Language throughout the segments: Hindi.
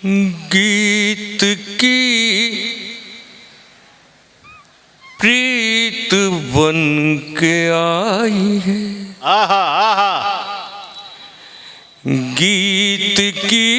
गीत की प्रीत बन के आई है। आहा आहा। गीत की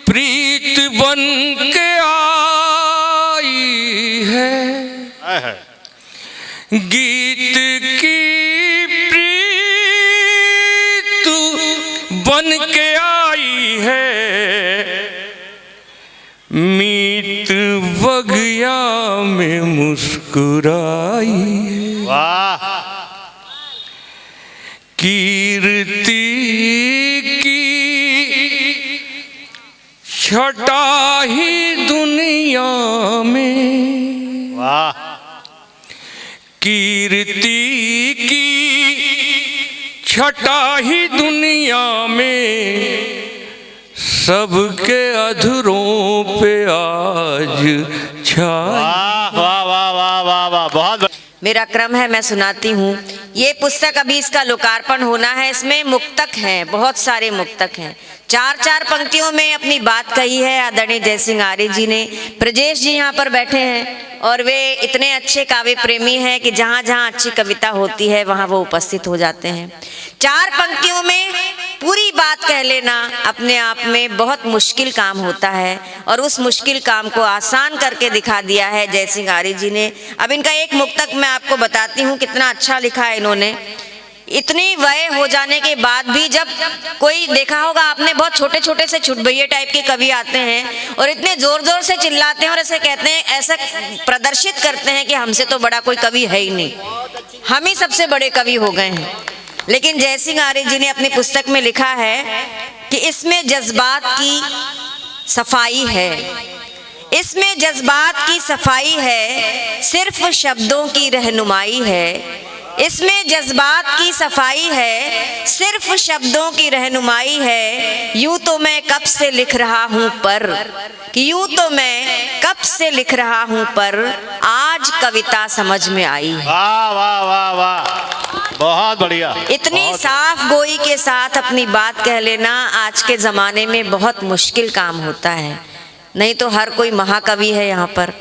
प्रीत बन के आई है। गीत की प्रीत बन के आई है। मीत बगिया में मुस्कुराई है। वाह। कीर्ति की छटा ही दुनिया में। वाह। कीर्ति की छटा ही दुनिया में सबके अधरों पे आज छाई। वाह वाह वाह वाह वाह वाह। बहुत मेरा क्रम है, मैं सुनाती हूँ। ये पुस्तक अभी इसका लोकार्पण होना है। इसमें मुक्तक हैं, बहुत सारे मुक्तक हैं। चार चार पंक्तियों में अपनी बात कही है आदरणीय जयसिंह आर्य जी ने। ब्रजेश जी यहाँ पर बैठे हैं और वे इतने अच्छे काव्य प्रेमी हैं कि जहाँ जहाँ अच्छी कविता होती है वहाँ वो उपस्थित हो जाते हैं। चार पंक्तियों में पूरी बात कह लेना अपने आप में बहुत मुश्किल काम होता है और उस मुश्किल काम को आसान करके दिखा दिया है जयसिंह आर्य जी ने। अब इनका एक मुक्तक मैं आपको बताती हूँ, कितना अच्छा लिखा है इन्होंने। इतनी वय हो जाने के बाद भी, जब कोई देखा होगा आपने, बहुत छोटे छोटे से छुटभैये टाइप के कवि आते हैं और इतने जोर जोर से चिल्लाते हैं और ऐसे कहते हैं, ऐसा प्रदर्शित करते हैं कि हमसे तो बड़ा कोई कवि है ही नहीं, हम ही सबसे बड़े कवि हो गए हैं। लेकिन जयसिंह आर्य जी ने अपनी पुस्तक में लिखा है कि इसमें जज्बात की सफाई है। इसमें जज्बात की सफाई है, सिर्फ शब्दों की रहनुमाई है। इसमें जज्बात की सफाई है, सिर्फ शब्दों की रहनुमाई है। यूं तो मैं कब से लिख रहा हूं पर, कि यूं तो मैं कब से लिख रहा हूं पर आज कविता समझ में आई है। वाह वाह वाह वाह, बहुत बढ़िया। इतनी साफ गोई के साथ अपनी बात कह लेना आज के ज़माने में बहुत मुश्किल काम होता है। नहीं तो हर कोई महाकवि है यहाँ पर।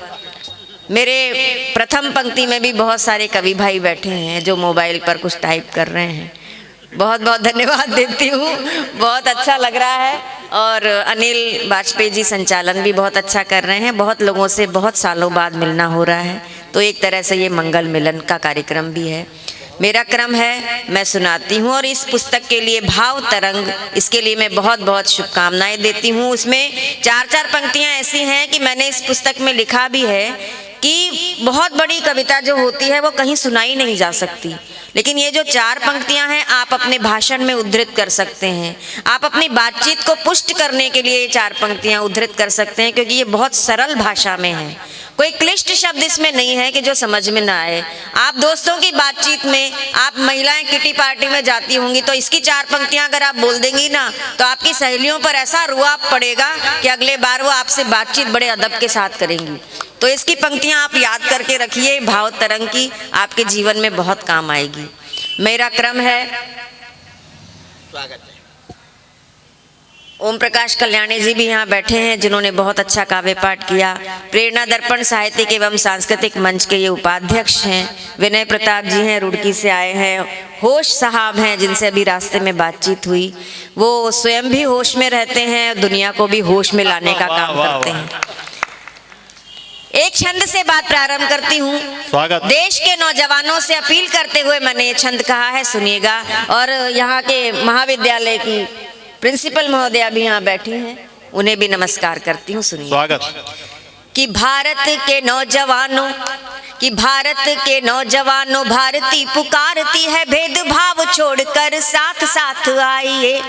मेरे प्रथम पंक्ति में भी बहुत सारे कवि भाई बैठे हैं जो मोबाइल पर कुछ टाइप कर रहे हैं। बहुत बहुत धन्यवाद देती हूँ, बहुत अच्छा लग रहा है। और अनिल वाजपेयी जी संचालन भी बहुत अच्छा कर रहे हैं। बहुत लोगों से बहुत सालों बाद मिलना हो रहा है, तो एक तरह से ये मंगल मिलन का कार्यक्रम भी है। मेरा क्रम है, मैं सुनाती हूँ। और इस पुस्तक के लिए भाव तरंग, इसके लिए मैं बहुत बहुत शुभकामनाएं देती हूँ। उसमें चार चार पंक्तियाँ ऐसी हैं कि मैंने इस पुस्तक में लिखा भी है कि बहुत बड़ी कविता जो होती है वो कहीं सुनाई नहीं जा सकती, लेकिन ये जो चार पंक्तियां हैं आप अपने भाषण में उद्धृत कर सकते हैं। आप अपनी बातचीत को पुष्ट करने के लिए ये चार पंक्तियां उद्धृत कर सकते हैं, क्योंकि ये बहुत सरल भाषा में है। कोई क्लिष्ट शब्द इसमें नहीं है कि जो समझ में ना आए। आप दोस्तों की बातचीत में, आप महिलाएं किटी पार्टी में जाती होंगी तो इसकी चार पंक्तियां अगर आप बोल देंगी ना तो आपकी सहेलियों पर ऐसा रुआब पड़ेगा कि अगले बार वो आपसे बातचीत बड़े अदब के साथ करेंगी। तो इसकी पंक्तियां आप याद करके रखिए, भाव तरंग की, आपके जीवन में बहुत काम आएगी। मेरा क्रम है, स्वागत है। ओम प्रकाश कल्याणी जी भी यहाँ बैठे हैं जिन्होंने बहुत अच्छा काव्य पाठ किया। प्रेरणा दर्पण साहित्यिक एवं सांस्कृतिक मंच के ये उपाध्यक्ष हैं। विनय प्रताप जी हैं, रुड़की से आए हैं। होश साहब हैं जिनसे अभी रास्ते में बातचीत हुई, वो स्वयं भी होश में रहते हैं, दुनिया को भी होश में लाने का काम करते हैं। एक छंद से बात प्रारंभ करती हूँ। स्वागत। देश के नौजवानों से अपील करते हुए मैंने ये छंद कहा है, सुनिएगा। और यहाँ के महाविद्यालय की प्रिंसिपल महोदया भी यहाँ बैठी हैं, उन्हें भी नमस्कार करती हूँ, सुनिए। स्वागत। कि भारत के नौजवानों, कि भारत के नौजवानों, भारती पुकारती है, भेदभाव छोड़कर साथ साथ आइए।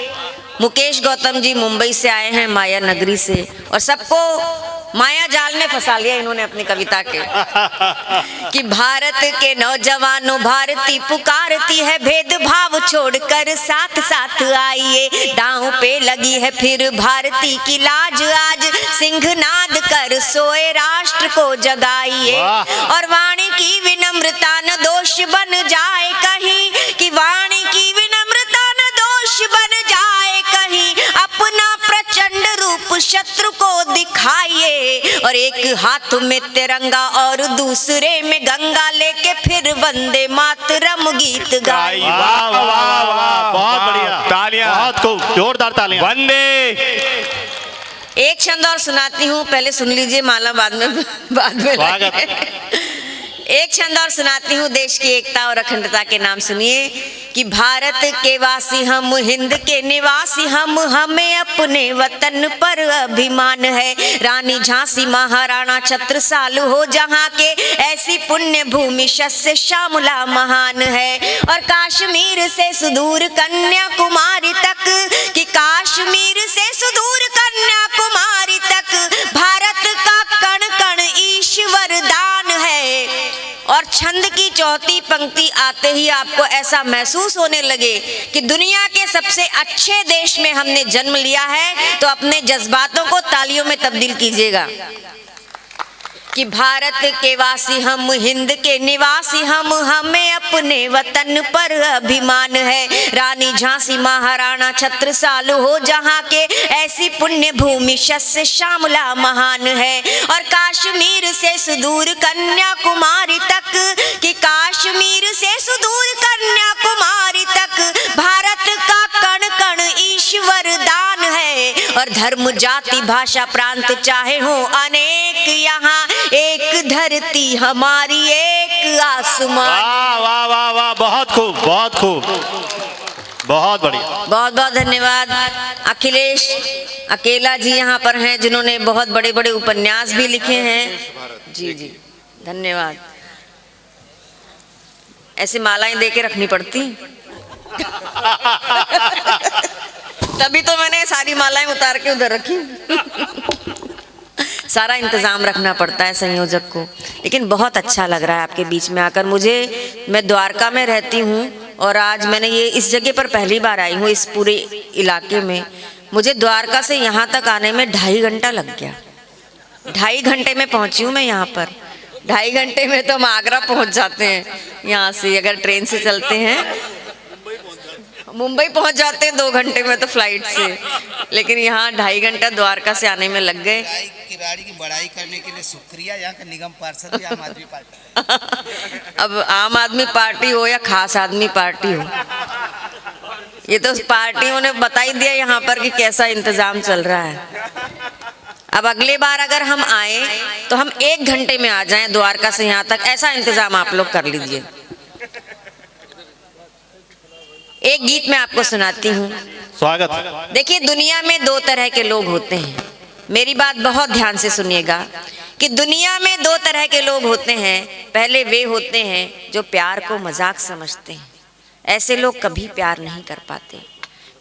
मुकेश गौतम जी मुंबई से आए हैं, माया नगरी से, और सबको माया जाल में फंसा लिया इन्होंने अपनी कविता के। कि भारत के नौजवानों, भारती पुकारती है, भेदभाव छोड़कर साथ साथ आइए। दांव पे लगी है फिर भारती की लाज, आज सिंहनाद कर सोए राष्ट्र को जगाइए। और वाणी की विनम्रता न दोष बन जाए कहीं, कि वाणी की विनम्रता न दोष बन जाए कहीं, अपना प्रचंड रूप शत्रु को दिखाइए, और एक हाथ में तिरंगा और दूसरे में गंगा लेके फिर वंदे मातरम गीत गाइए। वाह वाह वाह वाह, बहुत बढ़िया, तालियां, बहुत खूब, जोरदार तालियां। वंदे। एक छंद और सुनाती हूँ, पहले सुन लीजिए, माला बाद में स्वागत। एक छंद और सुनाती हूँ, देश की एकता और अखंडता के नाम सुनिए कि भारत के वासी हम, हिंद के निवासी हम, हमें अपने वतन पर अभिमान है। रानी झांसी महाराणा छत्रसाल हो जहाँ के, ऐसी पुण्य भूमि शस्य श्यामला महान है। और कश्मीर से सुदूर कन्याकुमारी तक, कि कश्मीर से सुदूर कन्याकुमारी तक, भारत का कण कण ईश्वर दान है। और छंद की चौथी पंक्ति आते ही आपको ऐसा महसूस होने लगे कि दुनिया के सबसे अच्छे देश में हमने जन्म लिया है, तो अपने जज्बातों को तालियों में तब्दील कीजिएगा कि भारत के वासी हम, हिंद के निवासी हम, हमें अपने वतन पर अभिमान है। रानी झांसी महाराणा छत्रसाल हो जहाँ के, ऐसी पुण्य भूमि शस्य श्यामला महान है। और कश्मीर से सुदूर कन्याकुमारी तक, कि कश्मीर से सुदूर कन्याकुमारी तक, भारत का कण कण ईश्वर दान है। और धर्म जाति भाषा प्रांत चाहे हो अनेक, यहाँ एक धरती हमारी एक आसमान। वाह वाह वाह वाह, बहुत खूब, बहुत खूब, बहुत बढ़िया। बहुत बहुत धन्यवाद। अखिलेश अकेला जी यहाँ पर हैं, जिन्होंने बहुत बड़े बड़े उपन्यास भी लिखे हैं। जी जी धन्यवाद। ऐसे मालाएं दे के रखनी पड़ती तभी तो मैंने सारी मालाएं उतार के उधर रखी सारा इंतज़ाम रखना पड़ता है संयोजक को। लेकिन बहुत अच्छा लग रहा है आपके बीच में आकर मुझे। मैं द्वारका में रहती हूँ और आज मैंने ये इस जगह पर पहली बार आई हूँ, इस पूरे इलाके में। मुझे द्वारका से यहाँ तक आने में 2.5 घंटा लग गया। 2.5 घंटे में पहुँची हूँ मैं यहाँ पर। 2.5 घंटे में तो हम आगरा पहुँच जाते हैं यहाँ से, अगर ट्रेन से चलते हैं। मुंबई पहुंच जाते हैं 2 घंटे में तो फ्लाइट से, लेकिन यहाँ 2.5 घंटा द्वारका से आने में लग गए। किराड़ी की बढ़ाई करने के लिए शुक्रिया यहाँ का निगम पार्षद भी आम आदमी पार्टी। अब आम आदमी पार्टी हो या खास आदमी पार्टी हो, ये तो पार्टियों ने बता ही दिया यहाँ पर कि कैसा इंतजाम चल रहा है। अब अगले बार अगर हम आए तो हम 1 घंटे में आ जाएं द्वारका से यहाँ तक, ऐसा इंतजाम आप लोग कर लीजिए। एक गीत मैं आपको सुनाती हूँ। स्वागत। देखिए, दुनिया में 2 तरह के लोग होते हैं। मेरी बात बहुत ध्यान से सुनिएगा कि दुनिया में 2 तरह के लोग होते हैं। पहले वे होते हैं जो प्यार को मजाक समझते हैं। ऐसे लोग कभी प्यार नहीं कर पाते।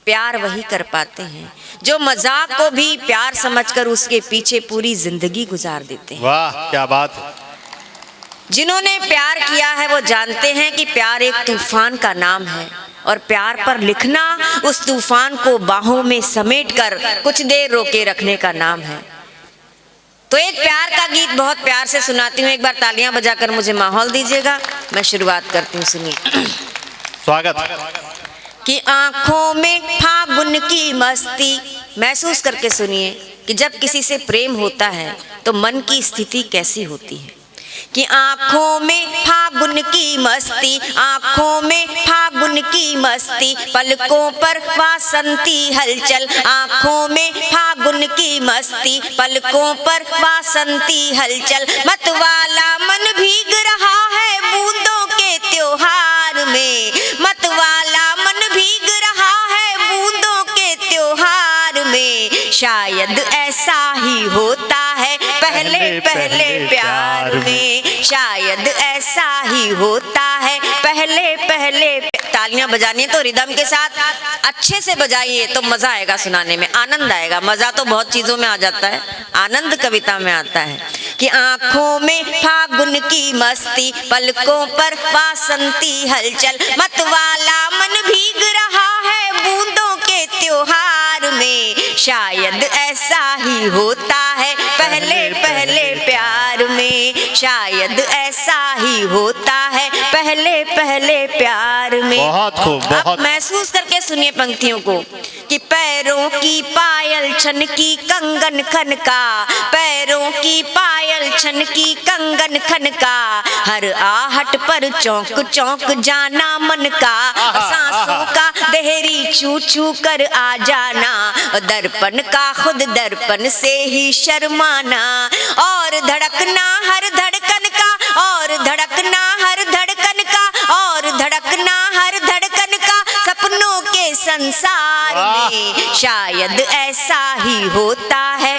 प्यार वही कर पाते हैं जो मजाक को भी प्यार समझकर उसके पीछे पूरी जिंदगी गुजार देते हैं। वाह क्या बात है। जिन्होंने प्यार किया है वो जानते हैं कि प्यार एक तूफान का नाम है, और प्यार पर लिखना उस तूफान को बाहों में समेटकर कुछ देर रोके रखने का नाम है। तो एक प्यार का गीत बहुत प्यार से सुनाती हूँ। एक बार तालियां बजाकर मुझे माहौल दीजिएगा। मैं शुरुआत करती हूँ, सुनिए। स्वागत। कि आंखों में फागुन की मस्ती, महसूस करके सुनिए कि जब किसी से प्रेम होता है तो मन की स्थिति कैसी होती है। कि आँखों में फागुन की मस्ती, आँखों में फागुन की मस्ती, पलकों पर वासंती हलचल। आँखों में फागुन की मस्ती, पलकों पर वासंती हलचल। मतवाला मन भीग रहा है बूंदों के त्योहार में। मतवाला मन भीग रहा है बूंदों के त्योहार में। शायद ऐसा ही होता है पहले पहले प्यार में। शायद ऐसा ही होता है पहले पहले। तालियां बजानी है तो रिदम के साथ अच्छे से बजाइए तो मजा आएगा सुनाने में, आनंद आएगा। मजा तो बहुत चीजों में आ जाता है, आनंद कविता में आता है। कि आंखों में फागुन की मस्ती, पलकों पर वासंती हलचल। मतवाला मन भीग रहा है बूंदों के त्योहार में। शायद ऐसा ही होता है पहले पहले प्यार में, शायद ऐसा ही होता है पहले पहले प्यार में। बहुत खूब, अब बहुत। महसूस करके सुनिए पंक्तियों को कि पैरों की पायल छन की कंगन खन का, पैरों की पायल छन की कंगन खन का, हर आहट पर चौंक चौंक जाना मन का, सांसों का देहरी छू छू कर आ जाना, दर्पण का खुद दर्पण से ही शर्माना, और धड़कना हर धड़कन का, और धड़कना हर धड़कन का, और धड़कना हर धड़कन का, सपनों के संसार में शायद ऐसा ही होता है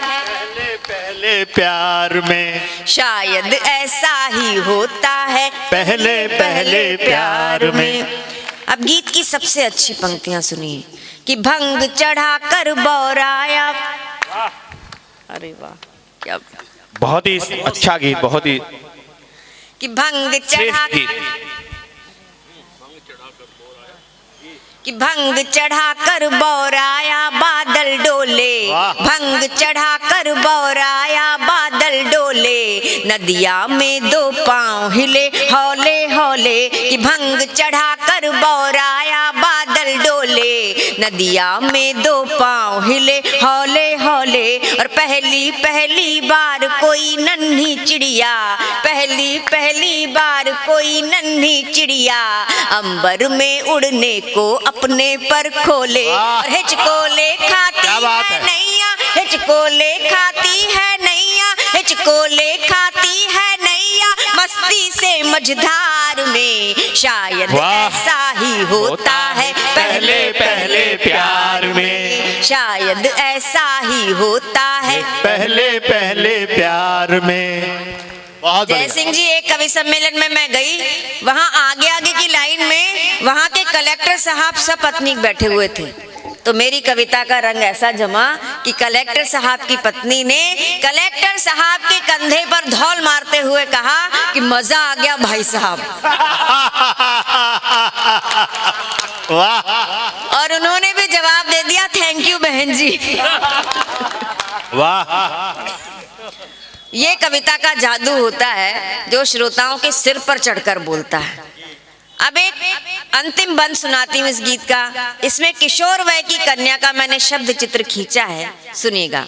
पहले प्यार में, शायद ऐसा ही होता है पहले पहले प्यार में। अब गीत की सबसे अच्छी पंक्तियां सुनिए कि भंग चढ़ा कर बौराया, अरे वाह क्या, बहुत ही अच्छा गीत, बहुत ही कि भंग चढ़ा श्रेष्ठ गीत। कि भंग चढ़ा कर बौराया बादल डोले, वाह। भंग चढ़ा कर बौराया बादल डोले, नदिया में दो पांव हिले हौले हौले, कि भंग चढ़ा कर बौराया बादल डोले, नदिया में दो पांव हिले हौले हौले, और पहली पहली बार कोई नन्ही चिड़िया, पहली पहली बार कोई नन्ही चिड़िया, अंबर में उड़ने को अपने पर खोले, और हिचकोले खाती क्या बात है है। नैया, हिचकोले खाती है नैया, हिचकोले खाती है नैया, मस्ती से मझधार में शायद वाह। ऐसा ही होता है पहले पहले प्यार में, शायद ऐसा ही होता है पहले पहले प्यार में। बहुत जय बढ़िया। सिंह जी, एक कवि सम्मेलन में मैं गई, वहाँ आगे आगे की लाइन में वहाँ के कलेक्टर साहब सब पत्नी बैठे हुए थे, तो मेरी कविता का रंग ऐसा जमा कि कलेक्टर साहब की पत्नी ने कलेक्टर साहब के कंधे पर धौल मारते हुए कहा कि मजा आ गया भाई साहब, वाह और उन्होंने भी जवाब दे दिया थैंक यू बहन जी। वाह। ये कविता का जादू होता है जो श्रोताओं के सिर पर चढ़कर बोलता है। अब एक अंतिम बंद सुनाती हूँ इस गीत का। इसमें किशोर वय की कन्या का मैंने शब्द चित्र खींचा है, सुनिएगा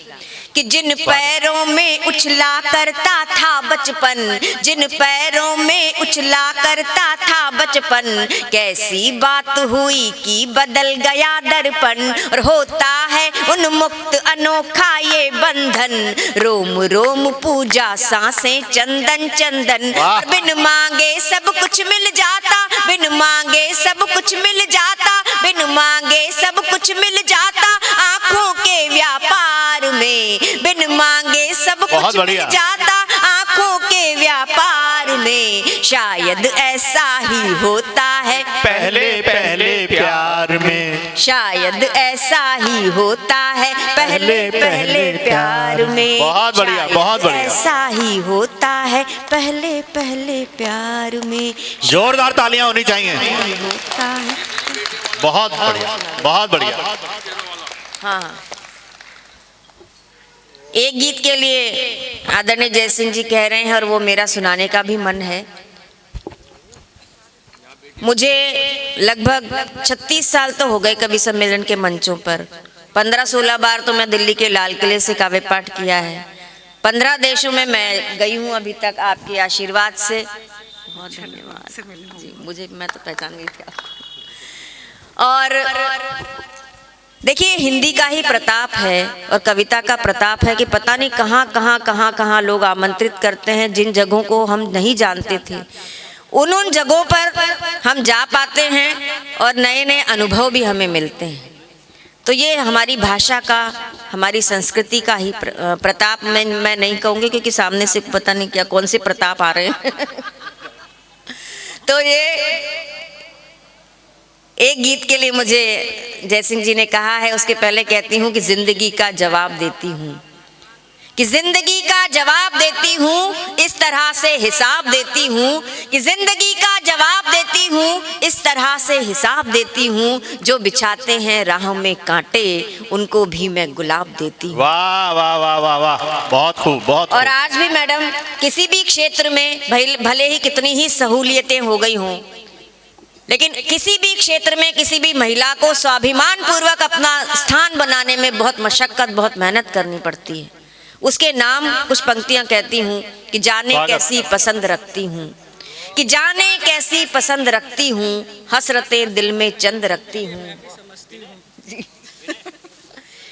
कि जिन पैरों में उछला करता था बचपन, जिन पैरों में उछला करता था बचपन, कैसी बात हुई कि बदल गया दर्पण, और होता है उन्मुक्त अनोखा ये बंधन, रोम रोम पूजा सांसें चंदन चंदन, और बिन मांगे सब कुछ मिल जाता, बिन मांगे सब कुछ मिल जाता, बिन मांगे सब कुछ मिल जाता, आंखों के व्यापार में बिन मांगे सब कुछ मिल जाता, आंखों के व्यापार में शायद ऐसा ही होता है पहले पहले प्यार में, शायद ऐसा ही होता है पहले पहले प्यार में। बहुत बढ़िया, बहुत बढ़िया। ऐसा ही होता है पहले पहले प्यार में, जोरदार तालियां होनी चाहिए। होता है। बहुत बढ़िया, बहुत बढ़िया। हाँ, एक गीत के लिए आदरणीय जय सिंह जी कह रहे हैं और वो मेरा सुनाने का भी मन है। मुझे लगभग 36 साल तो हो गए कवि सम्मेलन के मंचों पर। 15-16 बार तो मैं दिल्ली के लाल किले से काव्य पाठ किया है। 15 देशों में मैं गई हूँ अभी तक, आपके आशीर्वाद से। बहुत धन्यवाद जी, मुझे, मैं तो पहचान गई थी आपको। और देखिए, हिंदी का ही प्रताप है और कविता का प्रताप है कि पता नहीं कहाँ लोग आमंत्रित करते हैं, जिन जगहों को हम नहीं जानते थे उन जगहों पर हम जा पाते हैं और नए नए अनुभव भी हमें मिलते हैं। तो ये हमारी भाषा का, हमारी संस्कृति का ही प्रताप। मैं नहीं कहूँगी क्योंकि सामने से पता नहीं क्या कौन से प्रताप आ रहे हैं तो ये एक गीत के लिए मुझे जय सिंह जी ने कहा है, उसके पहले कहती हूँ कि जिंदगी का जवाब देती हूँ कि जिंदगी का जवाब देती हूँ इस तरह से हिसाब देती हूँ, कि जिंदगी का जवाब देती हूँ इस तरह से हिसाब देती हूँ, जो बिछाते हैं राह में कांटे उनको भी मैं गुलाब देती हूँ। वाह वाह वाह वाह वाह, बहुत खूब बहुत और खूब। आज भी मैडम किसी भी क्षेत्र में भले ही कितनी ही सहूलियतें हो गई हों, लेकिन किसी भी क्षेत्र में किसी भी महिला को स्वाभिमान पूर्वक अपना स्थान बनाने में बहुत मशक्कत, बहुत मेहनत करनी पड़ती है। उसके नाम कुछ पंक्तियां कहती हूँ कि जाने कैसी पसंद रखती हूँ, कि जाने कैसी पसंद रखती हूँ, हसरतें दिल में चंद रखती हूँ,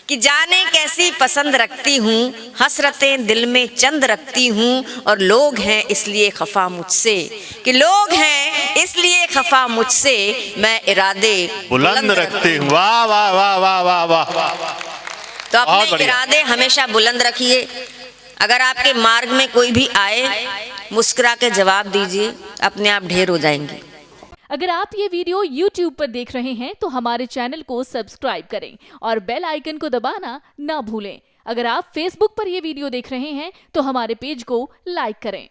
कि जाने कैसी पसंद रखती हूँ, हसरतें दिल में चंद रखती हूँ, और लोग हैं इसलिए खफा मुझसे, कि लोग हैं इसलिए खफा मुझसे, मैं इरादे बुलंद रखती हूँ। वाह वाह वाह वाह वाह वाह। तो बहुत अपने बढ़िया। इरादे हमेशा बुलंद रखिए। अगर आपके मार्ग में कोई भी आए, मुस्कुरा के जवाब दीजिए, अपने आप ढेर हो जाएंगे। अगर आप ये वीडियो YouTube पर देख रहे हैं तो हमारे चैनल को सब्सक्राइब करें और बेल आइकन को दबाना ना भूलें। अगर आप Facebook पर ये वीडियो देख रहे हैं तो हमारे पेज को लाइक करें।